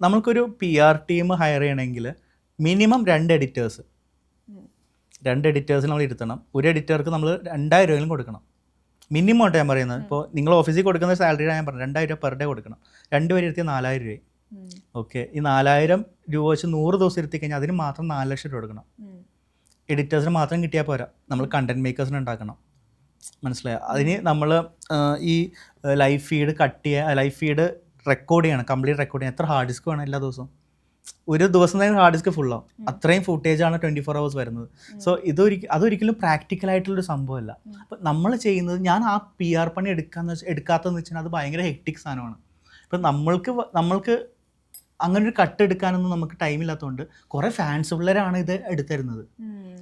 നമ്മൾക്കൊരു PR team higher ചെയ്യണമെങ്കിൽ minimum 2 editors നമ്മൾ ഇരുത്തണം. ഒരു എഡിറ്റർക്ക് നമ്മൾ 2000 രൂപയെങ്കിലും കൊടുക്കണം. മിനിമം ആയിട്ട് ഞാൻ പറയുന്നത്. ഇപ്പോൾ നിങ്ങൾ ഓഫീസിൽ കൊടുക്കുന്ന സാലറി ഞാൻ പറഞ്ഞു 2000 രൂപ പെർ ഡേ കൊടുക്കണം. 2 പേര് ഇരുത്തി 4000 രൂപ. ഓക്കെ, ഈ 4000 രൂപ വെച്ച് 100 ദിവസം ഇരുത്തി കഴിഞ്ഞാൽ അതിന് മാത്രം 4 ലക്ഷം രൂപ കൊടുക്കണം. എഡിറ്റേഴ്സിന് മാത്രം കിട്ടിയാൽ പോരാ, നമ്മൾ കണ്ടന്റ് മേക്കേഴ്സിന് ഉണ്ടാക്കണം. മനസ്സിലായോ? അതിന് നമ്മൾ ഈ ലൈവ് ഫീഡ് റെക്കോർഡ് ചെയ്യണം, കംപ്ലീറ്റ് റെക്കോർഡ് ചെയ്യണം. എത്ര ഹാർഡ് ഡിസ്ക് വേണം എല്ലാ ദിവസവും? ഒരു ദിവസം തന്നെ ഹാർഡ് ഡിസ്ക് ഫുള്ളാവും. അത്രയും ഫുട്ടേജാണ് 24 hours വരുന്നത്. സോ അതൊരിക്കലും പ്രാക്ടിക്കലായിട്ടുള്ളൊരു സംഭവമല്ല. അപ്പം നമ്മൾ ചെയ്യുന്നത്, ഞാൻ ആ PR പണി എടുക്കാത്തതെന്ന് വെച്ചാൽ അത് ഭയങ്കര ഹെക്ടിക് സാധനമാണ്. ഇപ്പം നമ്മൾക്ക് അങ്ങനെ ഒരു കട്ട് എടുക്കാനൊന്നും നമുക്ക് ടൈമില്ലാത്തതുകൊണ്ട് കുറേ ഫാൻസ് പിള്ളേരാണ് ഇത് എടുത്തരുന്നത്.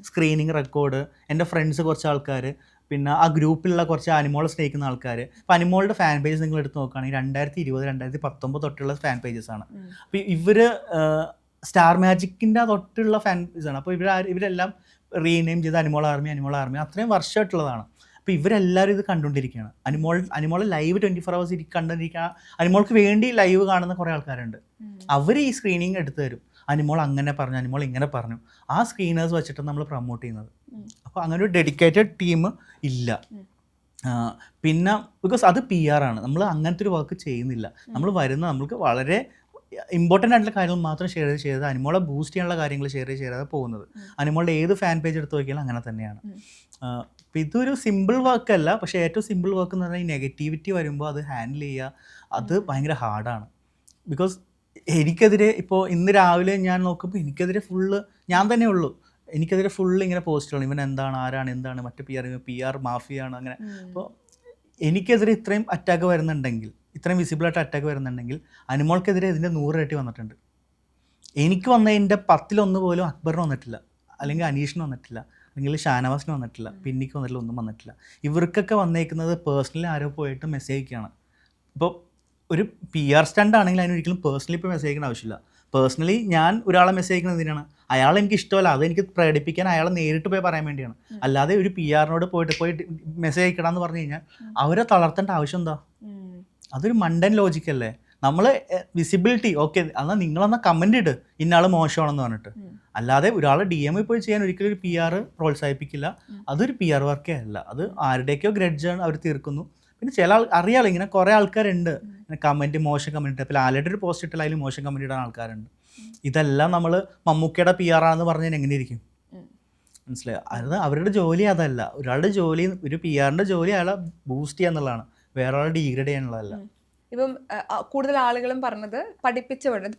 സ്ക്രീനിങ് റെക്കോർഡ്, എൻ്റെ ഫ്രണ്ട്സ് കുറച്ച് ആൾക്കാർ, പിന്നെ ആ ഗ്രൂപ്പിലുള്ള കുറച്ച് അനിമോളെ സ്നേഹിക്കുന്ന ആൾക്കാർ. അപ്പോൾ അനിമോളുടെ ഫാൻ പേജ് നിങ്ങൾ എടുത്ത് നോക്കുകയാണെങ്കിൽ 2020, 2019 തൊട്ടുള്ള ഫാൻ പേജസാണ്. അപ്പോൾ ഇവർ സ്റ്റാർ മാജിക്കിൻ്റെ തൊട്ടുള്ള ഫാൻ പേജാണ്. അപ്പോൾ ഇവരെല്ലാം റീനെയിം ചെയ്ത് അനിമോൾ ആർമി അത്രയും വർഷമായിട്ടുള്ളതാണ്. അപ്പോൾ ഇവരെല്ലാവരും ഇത് കണ്ടുകൊണ്ടിരിക്കുകയാണ്. Animol live 24 hours കണ്ടുകൊണ്ടിരിക്കുക. അനിമോൾക്ക് വേണ്ടി ലൈവ് കാണുന്ന കുറേ ആൾക്കാരുണ്ട്. അവർ ഈ സ്ക്രീനിങ് എടുത്തു തരും. അനിമോൾ അങ്ങനെ പറഞ്ഞു, അനിമോൾ ഇങ്ങനെ പറഞ്ഞു. ആ സ്ക്രീനേഴ്സ് വെച്ചിട്ട് നമ്മൾ പ്രൊമോട്ട് ചെയ്യുന്നത്. അപ്പോൾ അങ്ങനെ ഒരു ഡെഡിക്കേറ്റഡ് ടീം ഇല്ല. പിന്നെ ബിക്കോസ് അത് PR ആണ്. നമ്മൾ അങ്ങനത്തെ ഒരു വർക്ക് ചെയ്യുന്നില്ല. നമ്മൾ നമ്മൾക്ക് വളരെ ഇമ്പോർട്ടൻ്റ് ആയിട്ടുള്ള കാര്യങ്ങൾ മാത്രം ഷെയർ ചെയ്ത് അനിമോളെ ബൂസ്റ്റ് ചെയ്യാനുള്ള കാര്യങ്ങൾ ഷെയർ ചെയ്യാതെ പോകുന്നത്. അനിമോളുടെ ഏത് ഫാൻ പേജ് എടുത്ത് നോക്കിയാലും അങ്ങനെ തന്നെയാണ്. അപ്പോൾ ഇതൊരു സിമ്പിൾ വർക്ക് അല്ല. പക്ഷേ ഏറ്റവും സിമ്പിൾ വർക്ക് എന്ന് പറഞ്ഞാൽ ഈ നെഗറ്റിവിറ്റി വരുമ്പോൾ അത് ഹാൻഡിൽ ചെയ്യുക, അത് ഭയങ്കര ഹാർഡാണ്. ബിക്കോസ് എനിക്കെതിരെ ഇപ്പോൾ ഇന്ന് രാവിലെ ഞാൻ നോക്കുമ്പോൾ എനിക്കെതിരെ ഫുള്ള് ഞാൻ തന്നെ ഉള്ളൂ. എനിക്കെതിരെ ഫുള്ള് ഇങ്ങനെ പോസ്റ്റുകൾ, ഇവൻ എന്താണ്, ആരാണ്, എന്താണ്, മറ്റു PR മാഫിയാണ്, അങ്ങനെ. അപ്പോൾ എനിക്കെതിരെ ഇത്രയും അറ്റാക്ക് വരുന്നുണ്ടെങ്കിൽ, ഇത്രയും വിസിബിളായിട്ട് അറ്റാക്ക് വരുന്നുണ്ടെങ്കിൽ അനിമോൾക്കെതിരെ ഇതിൻ്റെ 100 ഇരട്ടി വന്നിട്ടുണ്ട്. എനിക്ക് വന്നതിൻ്റെ 10-1 പോലും അക്ബറിന് വന്നിട്ടില്ല, അല്ലെങ്കിൽ അനീഷിന് വന്നിട്ടില്ല, അല്ലെങ്കിൽ ഷാനവാസിന് വന്നിട്ടില്ല, പിന്നിക്ക് വന്നിട്ടില്ല, ഒന്നും വന്നിട്ടില്ല. ഇവർക്കൊക്കെ വന്നേക്കുന്നത് പേഴ്സണലി ആരോ പോയിട്ട് മെസ്സേജ് അയക്കുകയാണ്. ഇപ്പോൾ ഒരു PR സ്റ്റണ്ട് ആണെങ്കിൽ അതിനൊരിക്കലും പേഴ്സണലി ഇപ്പോൾ മെസ്സേജ് അയക്കേണ്ട ആവശ്യമില്ല. പേഴ്സണലി ഞാൻ ഒരാളെ മെസ്സേജ് അയക്കുന്നത് എന്തിനാണ്? അയാളെ എനിക്ക് ഇഷ്ടമല്ല, അതെനിക്ക് പ്രകടിപ്പിക്കാൻ അയാളെ നേരിട്ട് പോയി പറയാൻ വേണ്ടിയാണ്. അല്ലാതെ ഒരു PR-നോട് പോയിട്ട് മെസ്സേജ് അയക്കണം എന്ന് പറഞ്ഞു കഴിഞ്ഞാൽ അവരെ തളർത്തേണ്ട ആവശ്യം എന്താ? അതൊരു മണ്ടൻ ലോജിക്കല്ലേ. നമ്മൾ വിസിബിലിറ്റി ഓക്കെ, എന്നാൽ നിങ്ങളെന്നാൽ കമൻ്റ് ഇട് ഇന്നയാൾ മോശമാണെന്ന് പറഞ്ഞിട്ട്. അല്ലാതെ ഒരാളെ DM പോയി ചെയ്യാൻ ഒരിക്കലും ഒരു PR പ്രോത്സാഹിപ്പിക്കില്ല. അതൊരു PR വർക്കേ അല്ല. അത് ആരുടെയൊക്കെയോ ഗ്രഡ്ജാണ് അവർ തീർക്കുന്നു. പിന്നെ ചില അറിയാമല്ലോ, ഇങ്ങനെ കുറേ ആൾക്കാരുണ്ട് ഇങ്ങനെ കമൻറ്റ്, മോശം കമൻറ്റ്. അപ്പോൾ ലാലേട്ടൊരു ഒരു പോസ്റ്റ് ഇട്ടാൽ അതിൽ മോശം കമൻറ്റ് ഇടാൻ ആൾക്കാരുണ്ട്. ഇതെല്ലാം നമ്മൾ മമ്മൂക്കയുടെ PR ആണെന്ന് പറഞ്ഞാൽ എങ്ങനെ ഇരിക്കും? മനസ്സിലായോ? അത് അവരുടെ ജോലി അതല്ല. ഒരാളുടെ ജോലി, ഒരു PR-ൻ്റെ ജോലി അയാളെ ബൂസ്റ്റ് ചെയ്യുക എന്നുള്ളതാണ്, വേറെ ആളെ ഡീഗ്രേഡ് ചെയ്യാനുള്ളതല്ല. ഇപ്പം കൂടുതൽ ആളുകളും പറഞ്ഞത്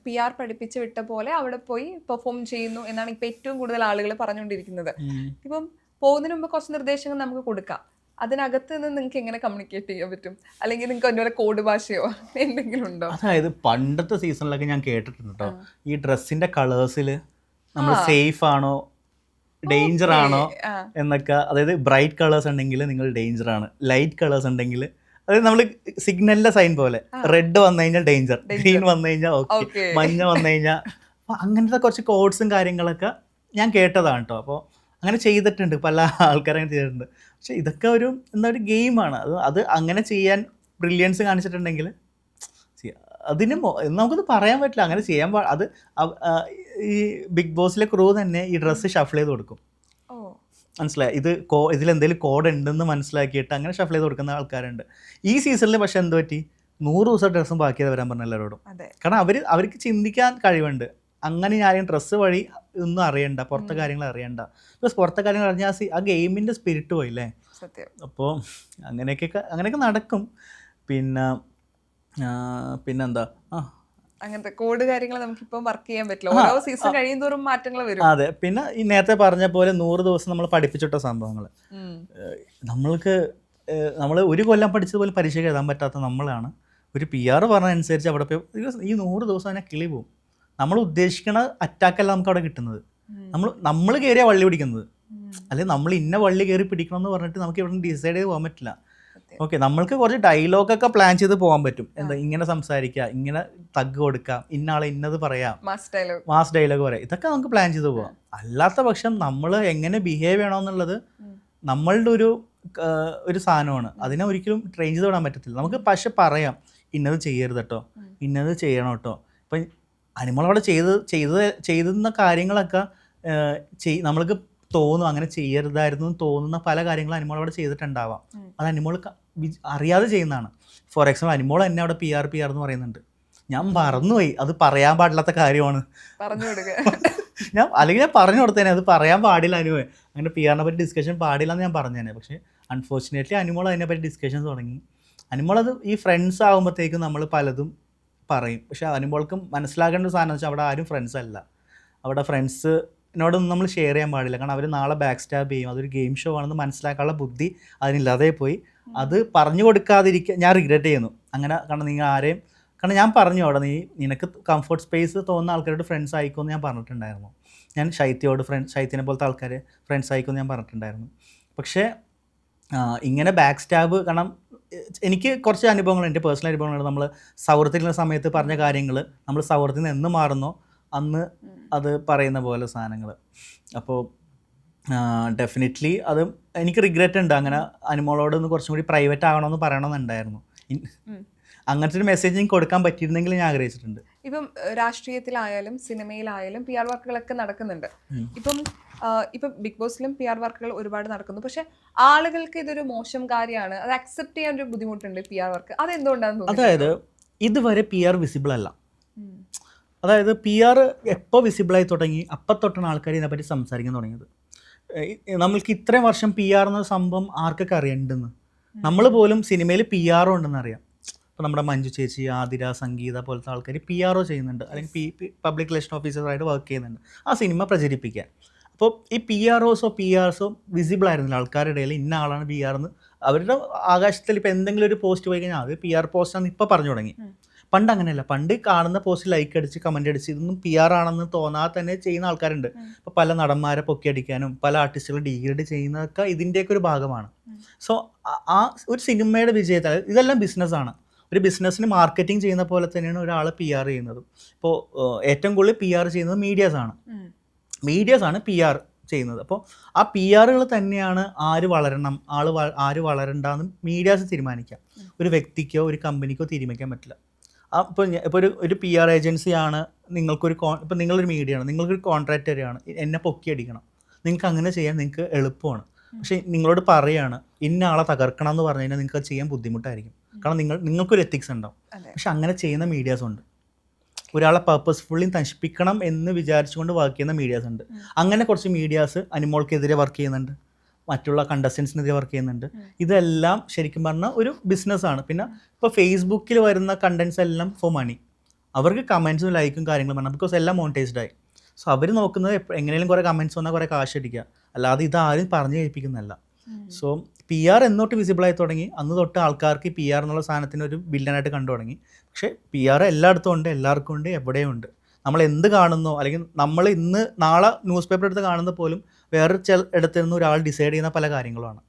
PR പഠിപ്പിച്ച് വിട്ട പോലെ അവിടെ പോയി പെർഫോം ചെയ്യുന്നു എന്നാണ് ഇപ്പം ഏറ്റവും കൂടുതൽ ആളുകൾ പറഞ്ഞുകൊണ്ടിരിക്കുന്നത്. ഇപ്പം പോകുന്നതിന് മുമ്പ് കുറച്ച് നിർദ്ദേശങ്ങൾ നമുക്ക് കൊടുക്കാം. അതിനകത്ത് നിന്ന് നിങ്ങൾക്ക് എങ്ങനെ കമ്മ്യൂണിക്കേറ്റ് ചെയ്യാൻ പറ്റും? അല്ലെങ്കിൽ നിങ്ങൾക്ക് അതുപോലെ കോഡ് ഭാഷയോ എന്തെങ്കിലും ഉണ്ടോ? അതായത് പണ്ടത്തെ സീസണിലൊക്കെ ഞാൻ കേട്ടിട്ടുണ്ട് കേട്ടോ, ഈ ഡ്രസ്സിന്റെ കളേഴ്സിൽ നമ്മൾ സേഫ് ആണോ ഡേഞ്ചർ ആണോ എന്നൊക്കെ. അതായത് ബ്രൈറ്റ് കളേഴ്സ് ഉണ്ടെങ്കിൽ നിങ്ങൾ ഡേഞ്ചർ ആണ്, ലൈറ്റ് കളേഴ്സ് ഉണ്ടെങ്കിൽ, അതായത് നമ്മൾ സിഗ്നലിന്റെ സൈൻ പോലെ റെഡ് വന്നു കഴിഞ്ഞാൽ ഡേഞ്ചർ, ഗ്രീൻ വന്നു കഴിഞ്ഞാൽ ഓക്കെ, മഞ്ഞ വന്നു കഴിഞ്ഞാൽ. അപ്പോൾ അങ്ങനത്തെ കുറച്ച് കോഡ്സും കാര്യങ്ങളൊക്കെ ഞാൻ കേട്ടതാണ് കേട്ടോ. അപ്പോൾ അങ്ങനെ ചെയ്തിട്ടുണ്ട്, പല ആൾക്കാരും ചെയ്തിട്ടുണ്ട്. പക്ഷെ ഇതൊക്കെ ഒരു ഒരു ഗെയിമാണ്. അത് അങ്ങനെ ചെയ്യാൻ ബ്രില്യൻസ് കാണിച്ചിട്ടുണ്ടെങ്കിൽ അതിന് നമുക്കത് പറയാൻ പറ്റില്ല, അങ്ങനെ ചെയ്യാൻ അത് ഈ ബിഗ് ബോസിലെ ക്രൂ തന്നെ ഈ ഡ്രസ്സ് ഷഫിൾ ചെയ്ത് കൊടുക്കും. മനസ്സിലായി? ഇതിലെന്തെങ്കിലും കോഡ് ഉണ്ടെന്ന് മനസ്സിലാക്കിയിട്ട് അങ്ങനെ ഷഫിൾ ചെയ്ത് കൊടുക്കുന്ന ആൾക്കാരുണ്ട്. ഈ സീസണിൽ പക്ഷെ എന്ത് പറ്റി? 100 ദിവസം ഡ്രസ്സും ബാക്കിയത് വരാൻ പറഞ്ഞ എല്ലാവരോടും. കാരണം അവർക്ക് ചിന്തിക്കാൻ കഴിവുണ്ട്. അങ്ങനെ ഞാൻ ഡ്രസ്സ് വഴി ഒന്നും അറിയണ്ട, പുറത്തെ കാര്യങ്ങൾ അറിയണ്ട. ബിക്കോസ് പുറത്തെ കാര്യങ്ങൾ അറിഞ്ഞാൽ ആ ഗെയിമിൻ്റെ സ്പിരിറ്റ് പോയില്ലേ. അപ്പോൾ അങ്ങനെയൊക്കെ നടക്കും. പിന്നെന്താ, അങ്ങനത്തെ കോഡ് കാര്യങ്ങൾ നമുക്കിപ്പം വർക്ക് ചെയ്യാൻ പറ്റില്ല. ഓരോ സീസൺ കഴിയുന്തോറും മാറ്റങ്ങൾ വരും. അതെ. പിന്നെ ഈ നേരത്തെ പറഞ്ഞ പോലെ 100 ദിവസം നമ്മൾ പഠിപ്പിച്ചിട്ട സംഭവങ്ങൾ നമ്മൾ 1 കൊല്ലം പഠിച്ചതുപോലെ പരീക്ഷയ്ക്ക് എഴുതാൻ പറ്റാത്ത നമ്മളാണ് ഒരു PR പറഞ്ഞതനുസരിച്ച് അവിടെ പോയി ഈ 100 ദിവസം തന്നെ കിളി പോകും. നമ്മൾ ഉദ്ദേശിക്കണ അറ്റാക്കല്ല നമുക്ക് അവിടെ കിട്ടുന്നത്. നമ്മൾ കയറിയാ വള്ളി പിടിക്കുന്നത്. അല്ലെങ്കിൽ നമ്മൾ ഇന്ന വള്ളി കയറി പിടിക്കണം എന്ന് പറഞ്ഞിട്ട് നമുക്ക് ഇവിടെ ഡിസൈഡ് ചെയ്ത് പോകാൻ പറ്റില്ല. ഓക്കെ, നമ്മൾക്ക് കുറച്ച് ഡയലോഗൊക്കെ പ്ലാൻ ചെയ്ത് പോകാൻ പറ്റും. എന്താ ഇങ്ങനെ സംസാരിക്കുക, ഇങ്ങനെ തഗ് കൊടുക്കാം, ഇന്നാളെ ഇന്നത് പറയാം, മാസ് ഡയലോഗ് പറയാം, ഇതൊക്കെ നമുക്ക് പ്ലാൻ ചെയ്ത് പോകാം. അല്ലാത്ത പക്ഷം നമ്മൾ എങ്ങനെ ബിഹേവ് ചെയ്യണമെന്നുള്ളത് നമ്മളുടെ ഒരു സാധനമാണ്. അതിനെ ഒരിക്കലും ട്രെയിൻ ചെയ്ത് വിടാൻ പറ്റത്തില്ല നമുക്ക്. പക്ഷെ പറയാം, ഇന്നത് ചെയ്യരുത് കേട്ടോ, ഇന്നത് ചെയ്യണം കേട്ടോ. ഇപ്പം അനിമോൾ അവിടെ ചെയ്തുന്ന കാര്യങ്ങളൊക്കെ നമ്മൾക്ക് തോന്നും അങ്ങനെ ചെയ്യരുതായിരുന്നു എന്ന് തോന്നുന്ന പല കാര്യങ്ങളും അനിമോൾ അവിടെ ചെയ്തിട്ടുണ്ടാവാം. അത് അനിമോൾ അറിയാതെ ചെയ്യുന്നതാണ്. ഫോർ എക്സാമ്പിൾ അനിമോൾ തന്നെ അവിടെ പി ആർ എന്ന് പറയുന്നുണ്ട്. ഞാൻ മറന്നുപോയി, അത് പറയാൻ പാടില്ലാത്ത കാര്യമാണ്. അല്ലെങ്കിൽ ഞാൻ പറഞ്ഞു കൊടുത്തേനെ അത് പറയാൻ പാടില്ല അനുവേ, അങ്ങനെ പി ആറിനെ പറ്റി ഡിസ്കഷൻ പാടില്ല എന്ന് ഞാൻ പറഞ്ഞേനെ. പക്ഷേ അൺഫോർച്ചുനേറ്റ്ലി അനിമോൾ അതിനെപ്പറ്റി ഡിസ്കഷൻസ് തുടങ്ങി. അനിമോൾ അത് ഈ ഫ്രണ്ട്സ് ആകുമ്പോഴത്തേക്കും നമ്മൾ പലതും പറയും. പക്ഷേ അനിമോൾക്ക് മനസ്സിലാക്കേണ്ട ഒരു സാധനം വെച്ചാൽ അവിടെ ആരും ഫ്രണ്ട്സ് അല്ല. അവിടെ ഫ്രണ്ട്സിനോടൊന്നും നമ്മൾ ഷെയർ ചെയ്യാൻ പാടില്ല. കാരണം അവർ നാളെ ബാക്ക് സ്റ്റാബ് ചെയ്യും. അതൊരു ഗെയിം ഷോ ആണെന്ന് മനസ്സിലാക്കാനുള്ള ബുദ്ധി അതിനില്ലാതെ പോയി. അത് പറഞ്ഞു കൊടുക്കാതിരിക്കുക ഞാൻ റിഗ്രറ്റ് ചെയ്യുന്നു. അങ്ങനെ കാരണം നിങ്ങൾ ആരെയും, കാരണം ഞാൻ പറഞ്ഞു അവിടെ നിനക്ക് കംഫർട്ട് സ്പേസ് തോന്നുന്ന ആൾക്കാരോട് ഫ്രണ്ട്സ് ആയിക്കോന്ന് ഞാൻ പറഞ്ഞിട്ടുണ്ടായിരുന്നു. ഞാൻ ശൈത്യനെ പോലത്തെ ആൾക്കാർ ഫ്രണ്ട്സ് ആയിക്കോന്ന് ഞാൻ പറഞ്ഞിട്ടുണ്ടായിരുന്നു. പക്ഷേ ഇങ്ങനെ ബാക്ക് സ്റ്റാബ്, കാരണം എനിക്ക് കുറച്ച് അനുഭവങ്ങൾ, എൻ്റെ പേഴ്സണൽ അനുഭവങ്ങൾ, നമ്മൾ സൗഹൃദത്തിലുള്ള സമയത്ത് പറഞ്ഞ കാര്യങ്ങൾ നമ്മൾ സൗഹൃദത്തിൽ നിന്ന് എന്ന് മാറുന്നോ അന്ന് അത് പറയുന്ന പോലെ സാധനങ്ങൾ. അപ്പോൾ ഡെഫിനറ്റ്ലി അത് എനിക്ക് റിഗ്രറ്റ് ഉണ്ട്. അങ്ങനെ അനിമോളോടൊന്ന് കുറച്ചും കൂടി പ്രൈവറ്റ് ആകണമെന്ന് പറയണമെന്നുണ്ടായിരുന്നു. അങ്ങനത്തെ ഒരു മെസ്സേജ് എനിക്ക് കൊടുക്കാൻ പറ്റിയിരുന്നെങ്കിൽ ഞാൻ ആഗ്രഹിച്ചിട്ടുണ്ട്. ഇപ്പം രാഷ്ട്രീയത്തിലായാലും സിനിമയിലായാലും പി ആർ വർക്കുകളൊക്കെ നടക്കുന്നുണ്ട്. ഇപ്പം ബിഗ് ബോസിലും പി ആർ വർക്കുകൾ ഒരുപാട് നടക്കുന്നു. പക്ഷെ ആളുകൾക്ക് ഇതൊരു മോശം കാര്യമാണ്, അത് അക്സെപ്റ്റ് ചെയ്യാൻ ഒരു ബുദ്ധിമുട്ടുണ്ട് പി ആർ വർക്ക്. അതെന്തുകൊണ്ടാണെന്ന് തോന്നുന്നു? അതായത് ഇതുവരെ പി ആർ വിസിബിൾ അല്ല. അതായത് പി ആർ എപ്പോൾ വിസിബിളായി തുടങ്ങി അപ്പം തൊട്ടാണ് ആൾക്കാർ ഇതിനെപ്പറ്റി സംസാരിക്കാൻ തുടങ്ങിയത്. നമ്മൾക്ക് ഇത്രയും വർഷം പി ആർ എന്ന സംഭവം ആർക്കൊക്കെ അറിയണ്ടെന്ന്, നമ്മൾ പോലും സിനിമയിൽ പി ആർ ഉണ്ടെന്ന് അറിയാം. ഇപ്പോൾ നമ്മുടെ മഞ്ജു ചേച്ചി, ആതിര, സംഗീത പോലത്തെ ആൾക്കാർ പി ആർ ഒ ചെയ്യുന്നുണ്ട്, അല്ലെങ്കിൽ പബ്ലിക് റിലേഷൻ ഓഫീസറായിട്ട് വർക്ക് ചെയ്യുന്നുണ്ട് ആ സിനിമ പ്രചരിപ്പിക്കാൻ. അപ്പോൾ ഈ പി ആർ ഒസോ വിസിബിൾ ആയിരുന്നില്ല ആൾക്കാരുടെ ഇടയിൽ. ഇന്ന ആളാണ് പി ആർ എന്ന് അവരുടെ ആകാശത്തിൽ ഇപ്പോൾ എന്തെങ്കിലും ഒരു പോസ്റ്റ് പോയി കഴിഞ്ഞാൽ അത് പി ആർ പോസ്റ്റാണെന്ന് ഇപ്പോൾ പറഞ്ഞു തുടങ്ങി. പണ്ട് അങ്ങനെയല്ല. പണ്ട് കാണുന്ന പോസ്റ്റ് ലൈക്ക് അടിച്ച് കമൻ്റ് അടിച്ച് ഇതൊന്നും പി ആർ ആണെന്ന് തോന്നാതെ തന്നെ ചെയ്യുന്ന ആൾക്കാരുണ്ട്. ഇപ്പോൾ പല നടന്മാരെ പൊക്കിയടിക്കാനും പല ആർട്ടിസ്റ്റുകൾ ഡീഗ്രേഡ് ചെയ്യുന്നതൊക്കെ ഇതിൻ്റെയൊക്കെ ഒരു ഭാഗമാണ്. സോ ആ ഒരു സിനിമയുടെ വിജയത്തിൽ ഇതെല്ലാം ബിസിനസ്സാണ്. ഒരു ബിസിനസ്സിന് മാർക്കറ്റിംഗ് ചെയ്യുന്ന പോലെ തന്നെയാണ് ഒരാൾ പി ആർ ചെയ്യുന്നതും. ഇപ്പോൾ ഏറ്റവും കൂടുതൽ പി ആർ ചെയ്യുന്നത് മീഡിയാസാണ് പി ആർ ചെയ്യുന്നത്. അപ്പോൾ ആ പി ആറുകൾ തന്നെയാണ് ആര് വളരണം ആര് വളരണ്ടെന്ന് മീഡിയാസ് തീരുമാനിക്കാം. ഒരു വ്യക്തിക്കോ ഒരു കമ്പനിക്കോ തീരുമാനിക്കാൻ പറ്റില്ല. ഇപ്പോൾ ഒരു പി ആർ ഏജൻസിയാണ്, ഇപ്പോൾ നിങ്ങളൊരു മീഡിയയാണ്, നിങ്ങൾക്കൊരു കോൺട്രാക്ട് വരെയാണ് എന്നെ പൊക്കിയടിക്കണം, നിങ്ങൾക്ക് അങ്ങനെ ചെയ്യാൻ നിങ്ങൾക്ക് എളുപ്പമാണ്. പക്ഷേ നിങ്ങളോട് പറയുകയാണ് ഇന്ന ആളെ തകർക്കണം എന്ന് പറഞ്ഞു കഴിഞ്ഞാൽ നിങ്ങൾക്ക് അത് ചെയ്യാൻ ബുദ്ധിമുട്ടായിരിക്കും. കാരണം നിങ്ങൾക്കൊരു എത്തിക്സ് ഉണ്ടാവും. പക്ഷെ അങ്ങനെ ചെയ്യുന്ന മീഡിയാസ് ഉണ്ട്. ഒരാളെ പർപ്പസ്ഫുള്ളി നശിപ്പിക്കണം എന്ന് വിചാരിച്ചുകൊണ്ട് വർക്ക് ചെയ്യുന്ന മീഡിയാസ് ഉണ്ട്. അങ്ങനെ കുറച്ച് മീഡിയാസ് അനിമോൾക്കെതിരെ വർക്ക് ചെയ്യുന്നുണ്ട്, മറ്റുള്ള കണ്ടസ്റ്റൻസിനെതിരെ വർക്ക് ചെയ്യുന്നുണ്ട്. ഇതെല്ലാം ശരിക്കും പറഞ്ഞാൽ ഒരു ബിസിനസ്സാണ്. പിന്നെ ഇപ്പോൾ ഫേസ്ബുക്കിൽ വരുന്ന കണ്ടൻസ് എല്ലാം ഫോർ മണി. അവർക്ക് കമൻസും ലൈക്കും കാര്യങ്ങളും വേണം, ബിക്കോസ് എല്ലാം മോണിറ്റൈസ്ഡ് ആയി. സോ അവർ നോക്കുന്നത് എങ്ങനെയും കുറേ കമൻസ് വന്നാൽ കുറേ കാശ് അടിക്കുക, അല്ലാതെ ഇതാരും പറഞ്ഞു കേൾപ്പിക്കുന്നതല്ല. സോ പി ആർ എന്നോട്ട് വിസിബിളായി തുടങ്ങി അന്ന് തൊട്ട് ആൾക്കാർക്ക് പി ആർ എന്നുള്ള സാധനത്തിന് ഒരു വില്ലനായിട്ട് കണ്ടു തുടങ്ങി. പക്ഷേ പി ആർ എല്ലായിടത്തും ഉണ്ട്, എല്ലാവർക്കും ഉണ്ട്, എവിടെയും ഉണ്ട്. നമ്മൾ എന്ത് കാണുന്നോ, അല്ലെങ്കിൽ നമ്മൾ നാളെ ന്യൂസ് പേപ്പർ എടുത്ത് കാണുന്ന പോലും വേറൊരു ഇടത്ത് നിന്ന് ഒരാൾ ഡിസൈഡ് ചെയ്യുന്ന പല കാര്യങ്ങളുമാണ്.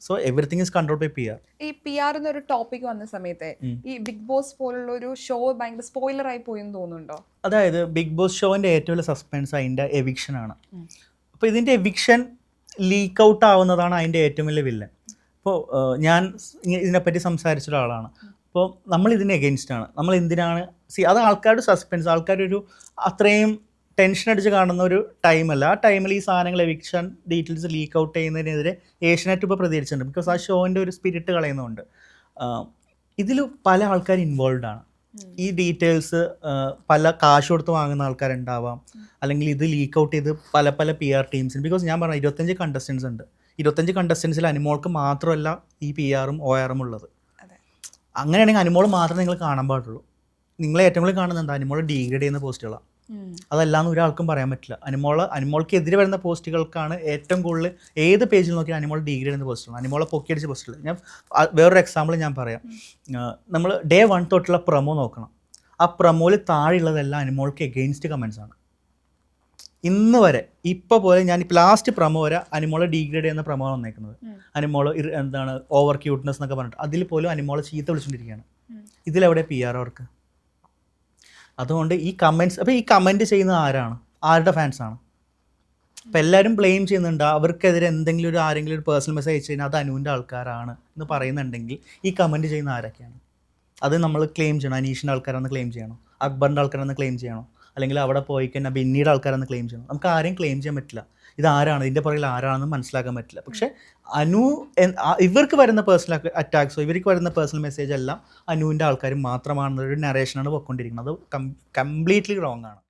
So everything is control by P R. ഈ പി ആർ എന്നൊരു ടോപ്പിക് വന്ന സമയത്ത് ഈ ബിഗ് ബോസ് പോലുള്ള ഒരു ഷോ ഭയങ്കര സ്പോയിലർ ആയി പോയി എന്ന് തോന്നുന്നുണ്ടോ? അതായത് ബിഗ് ബോസ് ഷോൻ്റെ ഏറ്റവും വലിയ സസ്പെൻസ് അതിൻ്റെ എവിക്ഷൻ ആണ്. അപ്പോൾ ഇതിൻ്റെ എവിക്ഷൻ ലീക്ക് ഔട്ട് ആവുന്നതാണ് അതിൻ്റെ ഏറ്റവും വലിയ വില്ലൻ. ഇപ്പോൾ ഞാൻ ഇതിനെപ്പറ്റി സംസാരിച്ച ഒരാളാണ്. അപ്പോൾ നമ്മൾ ഇതിന് എഗെയിൻസ്റ്റാണ്. നമ്മൾ എന്തിനാണ് അത് ആൾക്കാരുടെ സസ്പെൻസ്, ആൾക്കാരൊരു അത്രയും ടെൻഷൻ അടിച്ച് കാണുന്ന ഒരു ടൈമല്ല. ആ ടൈമിൽ ഈ സാധനങ്ങൾ എവിക്ഷൻ ഡീറ്റെയിൽസ് ലീക്ക് ഔട്ട് ചെയ്യുന്നതിനെതിരെ ഏഷ്യനെറ്റ് ഇപ്പോൾ പ്രതികരിച്ചിട്ടുണ്ട്. ബിക്കോസ് ആ ഷോൻ്റെ ഒരു സ്പിരിറ്റ് കളയുന്നുണ്ട്. ഇതിൽ പല ആൾക്കാർ ഇൻവോൾവ് ആണ്. ഈ ഡീറ്റെയിൽസ് പല കാശ് കൊടുത്ത് വാങ്ങുന്ന ആൾക്കാരുണ്ടാവാം, അല്ലെങ്കിൽ ഇത് ലീക്ക് ഔട്ട് ചെയ്ത് പല പി ആർ ടീംസിന്. ബിക്കോസ് ഞാൻ പറഞ്ഞ 25 കണ്ടസ്റ്റൻസ് ഉണ്ട്. 25 കണ്ടസ്റ്റൻസിൽ അനിമോൾക്ക് മാത്രമല്ല ഈ പി ആറും ഒ ആറും ഉള്ളത്. അങ്ങനെയാണെങ്കിൽ അനിമോൾ മാത്രമേ നിങ്ങൾ കാണാൻ പാടുള്ളൂ. നിങ്ങളെ ഏറ്റവും കൂടുതൽ കാണുന്നത് എന്താ? അനിമോൾ ഡീഗ്രേഡ് ചെയ്യുന്ന പോസ്റ്റുകളാണ്. അതല്ലാന്ന് ഒരാൾക്കും പറയാൻ പറ്റില്ല. അനിമോൾക്ക് എതിരെ വരുന്ന പോസ്റ്റുകൾക്കാണ് ഏറ്റവും കൂടുതൽ. ഏത് പേജിൽ നോക്കിയാൽ അനിമോൾ ഡീഗ്രേഡ് ചെയ്യുന്ന പോസ്റ്റുകൾ, അനിമോളെ പൊക്കിയടിച്ച പോസ്റ്റുകൾ. ഞാൻ വേറൊരു എക്സാമ്പിൾ ഞാൻ പറയാം. നമ്മൾ ഡേ 1 തൊട്ടുള്ള പ്രൊമോ നോക്കണം. ആ പ്രൊമോയിൽ താഴെയുള്ളതെല്ലാം അനിമോൾക്ക് എഗെയിൻസ്റ്റ് കമൻസ് ആണ്. ഇന്ന് വരെ ഇപ്പോൾ പോലെ ഞാൻ ഇപ്പോൾ ലാസ്റ്റ് പ്രൊമോ വരെ അനിമോളെ ഡീഗ്രേഡ് ചെയ്യുന്ന പ്രൊമോ വന്നേക്കുന്നത്. അനിമോൾ എന്താണ് ഓവർ ക്യൂട്ട്നെസ് എന്നൊക്കെ പറഞ്ഞിട്ട് അതിൽ പോലും അനിമോളെ ചീത്ത വിളിച്ചുകൊണ്ടിരിക്കുകയാണ്. ഇതിലെവിടെ പി ആർ അവർക്ക്? അതുകൊണ്ട് ഈ കമൻറ്റ്സ്, അപ്പോൾ ഈ കമൻറ്റ് ചെയ്യുന്നത് ആരാണ്? ആരുടെ ഫാൻസാണ്? അപ്പോൾ എല്ലാവരും ബ്ലെയിം ചെയ്യുന്നുണ്ട്. അവർക്കെതിരെ എന്തെങ്കിലും ആരെങ്കിലും ഒരു പേഴ്സണൽ മെസ്സേജ് അയച്ചു കഴിഞ്ഞാൽ അത് അനുവിൻ്റെ ആൾക്കാരാണ് എന്ന് പറയുന്നുണ്ടെങ്കിൽ ഈ കമൻറ്റ് ചെയ്യുന്ന ആരൊക്കെയാണ്? അത് നമ്മൾ ക്ലെയിം ചെയ്യണം. അനീഷിൻ്റെ ആൾക്കാരാണെന്ന് ക്ലെയിം ചെയ്യണോ? അക്ബറിൻ്റെ ആൾക്കാരാണെന്ന് ക്ലെയിം ചെയ്യണോ? അല്ലെങ്കിൽ അവിടെ പോയി കഴിഞ്ഞാൽ പിന്നീട് ആൾക്കാരെന്ന് ക്ലെയിം ചെയ്യണം. നമുക്ക് ആരെയും ക്ലെയിം ചെയ്യാൻ പറ്റില്ല. ഇതാരാണ്, ഇതിൻ്റെ പുറകിൽ ആരാണെന്ന് മനസ്സിലാക്കാൻ പറ്റില്ല. പക്ഷേ ഇവർക്ക് വരുന്ന പേഴ്സണൽ അറ്റാക്സോ ഇവർക്ക് വരുന്ന പേഴ്സണൽ മെസ്സേജ് എല്ലാം അനുവിൻ്റെ ആൾക്കാർ മാത്രമാണെന്നൊരു നറേഷനാണ് പോയിക്കൊണ്ടിരിക്കുന്നത്. അത് കംപ്ലീറ്റ്ലി റോങ് ആണ്.